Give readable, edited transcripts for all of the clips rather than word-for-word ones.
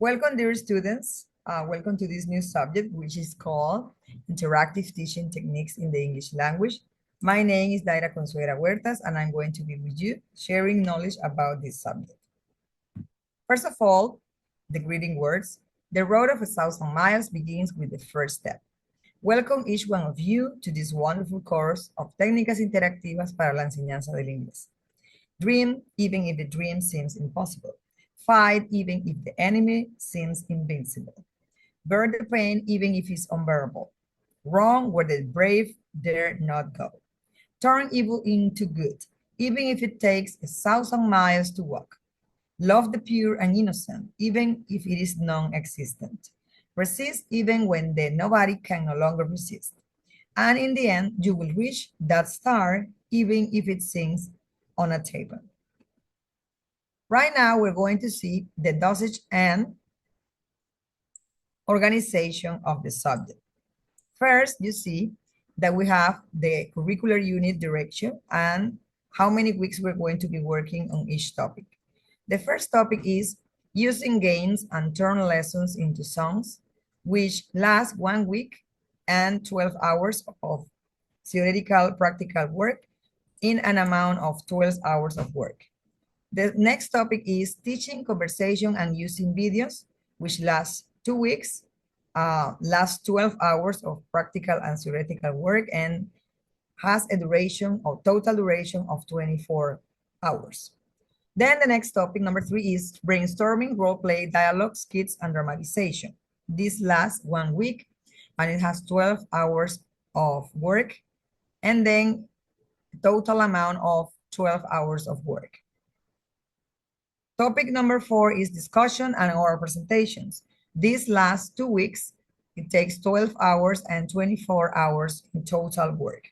Welcome, dear students. Welcome to this new subject, which is called Interactive Teaching Techniques in the English Language. My name is Daira Consuegra, and I'm going to be with you sharing knowledge about this subject. First of all, the greeting words. The road of 1,000 miles begins with the first step. Welcome each one of you to this wonderful course of Técnicas Interactivas para la Enseñanza del Inglés. Dream even if the dream seems impossible. Fight even if the enemy seems invincible. Bear the pain even if it's unbearable. Wrong where the brave dare not go. Turn evil into good, even if it takes 1,000 miles to walk. Love the pure and innocent, even if it is non-existent. Resist even when the nobody can no longer resist. And in the end, you will reach that star, even if it seems on a table. Right now, we're going to see the dosage and organization of the subject. First, you see that we have the curricular unit direction and how many weeks we're going to be working on each topic. The first topic is using games and turn lessons into songs, which last 1 week and 12 hours of theoretical practical work in an amount of 12 hours of work. The next topic is teaching conversation and using videos, which lasts 2 weeks, lasts 12 hours of practical and theoretical work and has a duration or total duration of 24 hours. Then the next topic, number 3, is brainstorming, role play, dialogue, skits, and dramatization. This lasts 1 week and it has 12 hours of work and then total amount of 12 hours of work. Topic number 4 is discussion and oral presentations. This lasts 2 weeks. It takes 12 hours and 24 hours in total work.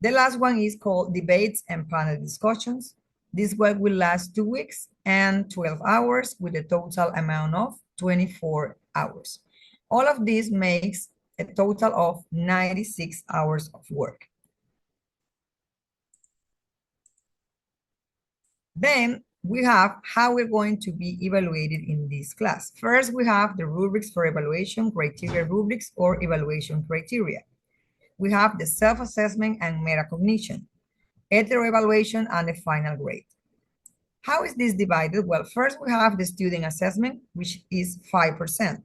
The last one is called debates and panel discussions. This work will last 2 weeks and 12 hours with a total amount of 24 hours. All of this makes a total of 96 hours of work. Then we have how we're going to be evaluated in this class. First, we have the rubrics for evaluation, criteria rubrics or evaluation criteria. We have the self-assessment and metacognition, hetero-evaluation, and the final grade. How is this divided? Well, first we have the student assessment, which is 5%.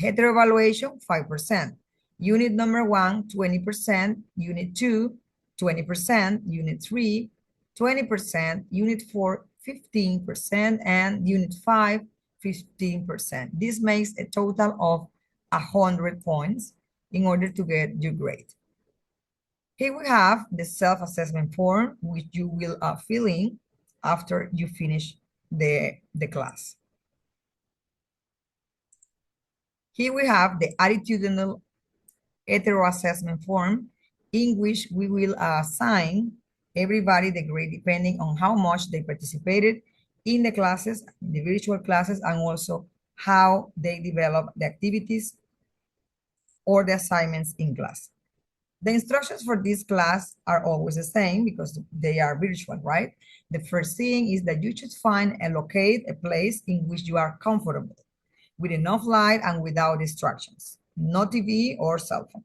Hetero-evaluation, 5%. Unit number 1, 20%. Unit 2, 20%. Unit 3, 20%. Unit 4, 15%. And Unit 5, 15%. This makes a total of 100 points in order to get your grade. Here we have the self-assessment form, which you will fill in after you finish the class. Here we have the attitudinal hetero-assessment form, in which we will assign everybody the grade depending on how much they participated in the classes, the virtual classes, and also how they develop the activities or the assignments in class. The instructions for this class are always the same because they are virtual, right? The first thing is that you should find and locate a place in which you are comfortable, with enough light and without distractions, no TV or cell phone.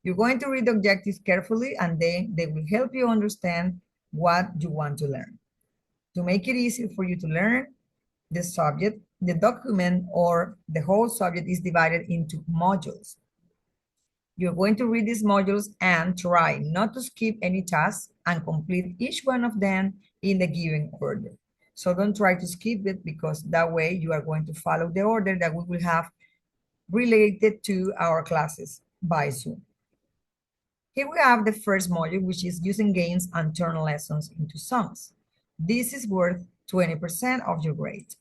You're going to read the objectives carefully and then they will help you understand what you want to learn. To make it easy for you to learn the subject, the document or the whole subject is divided into modules. You're going to read these modules and try not to skip any tasks and complete each one of them in the given order. So don't try to skip it because that way you are going to follow the order that we will have related to our classes by Zoom. Here we have the first module, which is using games and turn lessons into songs. This is worth 20% of your grade.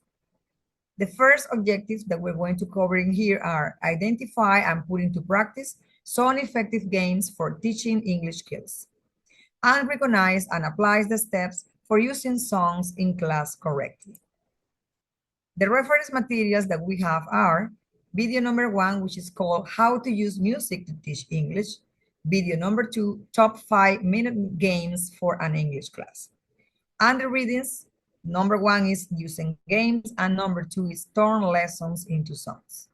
The first objectives that we're going to cover in here are identify and put into practice some effective games for teaching English skills, and recognize and applies the steps for using songs in class correctly. The reference materials that we have are video number 1, which is called How to Use Music to Teach English. Video number 2, Top 5 Minute Games for an English Class. And the readings Number one is using games, and number two is turn lessons into songs.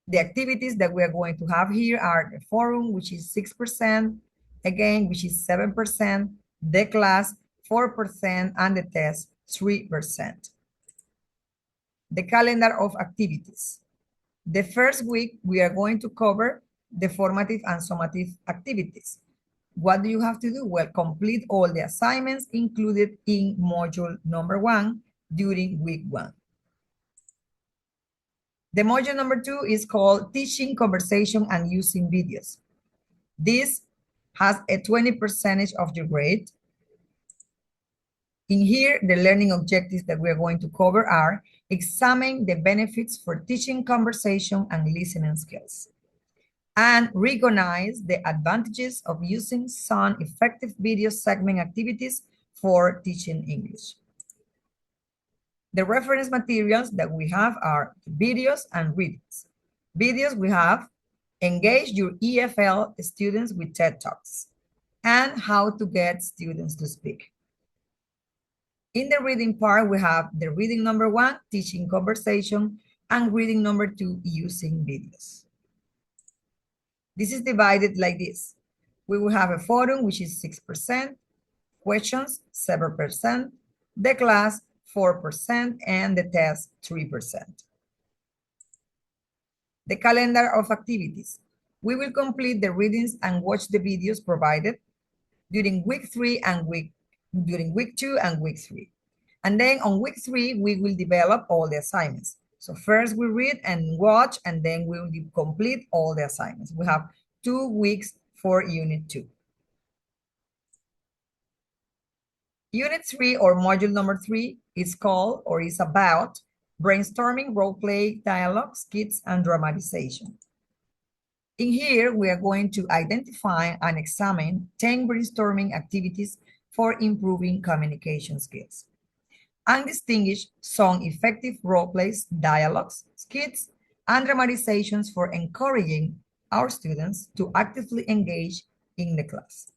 The activities that we are going to have here are the forum, which is 6%, again, which is 7%, the class, 4%, and the test, 3%. The calendar of activities. The first week, we are going to cover the formative and summative activities. What do you have to do? Well, complete all the assignments included in module number 1 during week 1. The module number 2 is called Teaching Conversation and Using Videos. This has a 20% of your grade. In here, the learning objectives that we are going to cover are examine the benefits for teaching conversation and listening skills, and recognize the advantages of using some effective video segment activities for teaching English. The reference materials that we have are videos and readings. Videos, we have engage your EFL students with TED Talks and how to get students to speak. In the reading part, we have the reading number 1, teaching conversation, and reading number 2, using videos. This is divided like this. We will have a forum, which is 6%, questions, 7%, the class, 4%, and the test, 3%. The calendar of activities. We will complete the readings and watch the videos provided during week 3 and during week 2 and week 3. And then on week 3, we will develop all the assignments. So first we read and watch, and then we will complete all the assignments. We have 2 weeks for Unit 2. Unit 3 or module number 3 is called or is about brainstorming, role play, dialogue, skits, and dramatization. In here, we are going to identify and examine 10 brainstorming activities for improving communication skills, and distinguish some effective role plays, dialogues, skits, and dramatizations for encouraging our students to actively engage in the class.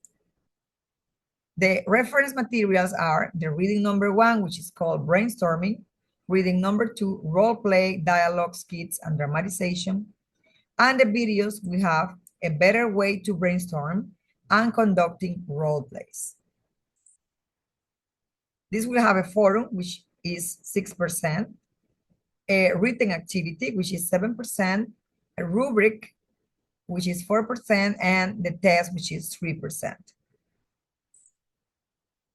The reference materials are the reading number 1, which is called brainstorming, reading number 2, role play, dialogue, skits, and dramatization, and the videos we have a better way to brainstorm and conducting role plays. This will have a forum, which is 6%, a written activity, which is 7%, a rubric, which is 4%, and the test, which is 3%.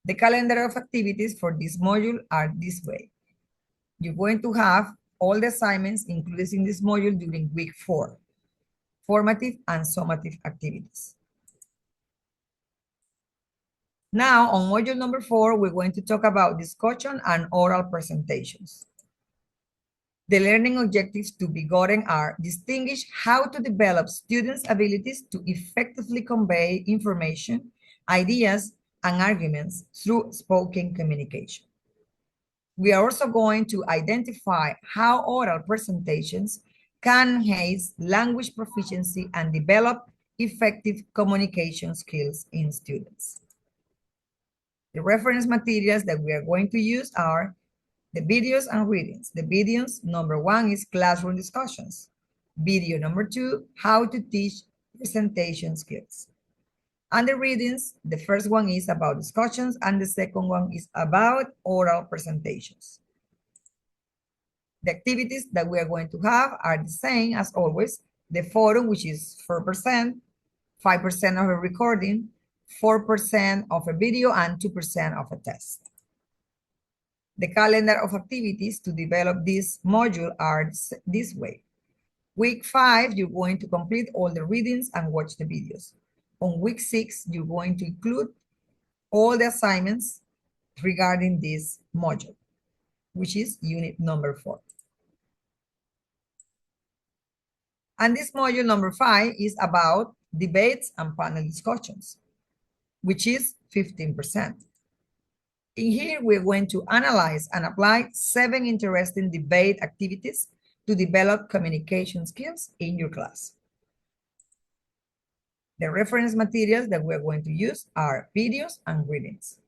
The calendar of activities for this module are this way. You're going to have all the assignments included in this module during week 4, formative and summative activities. Now, on module number 4, we're going to talk about discussion and oral presentations. The learning objectives to be gotten are distinguish how to develop students' abilities to effectively convey information, ideas, and arguments through spoken communication. We are also going to identify how oral presentations can enhance language proficiency and develop effective communication skills in students. The reference materials that we are going to use are the videos and readings. The videos, number 1 is classroom discussions. Video number 2, how to teach presentation skills. And the readings, the first one is about discussions, and the second one is about oral presentations. The activities that we are going to have are the same as always. The forum, which is 4%, 5% of a recording, 4% of a video, and 2% of a test. The calendar of activities to develop this module are this way. Week 5, you're going to complete all the readings and watch the videos. On week 6, you're going to include all the assignments regarding this module, which is unit number 4. And this module number 5 is about debates and panel discussions, which is 15%. In here, we're going to analyze and apply 7 interesting debate activities to develop communication skills in your class. The reference materials that we're going to use are videos and readings.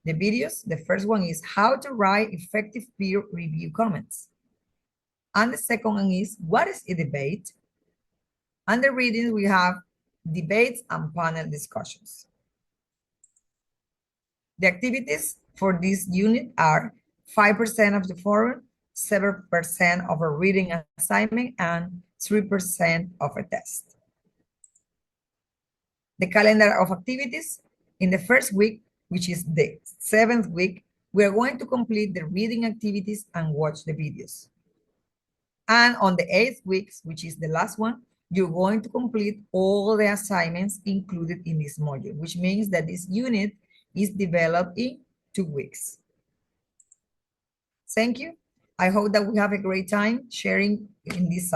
The videos, the first one is how to write effective peer review comments. And the second one is what is a debate? And the readings, we have debates and panel discussions. The activities for this unit are 5% of the forum, 7% of a reading assignment, and 3% of a test. The calendar of activities in the first week, which is the 7th week, we are going to complete the reading activities and watch the videos. And on the 8th week, which is the last one, you're going to complete all the assignments included in this module, which means that this unit is developed in 2 weeks. Thank you. I hope that we have a great time sharing in this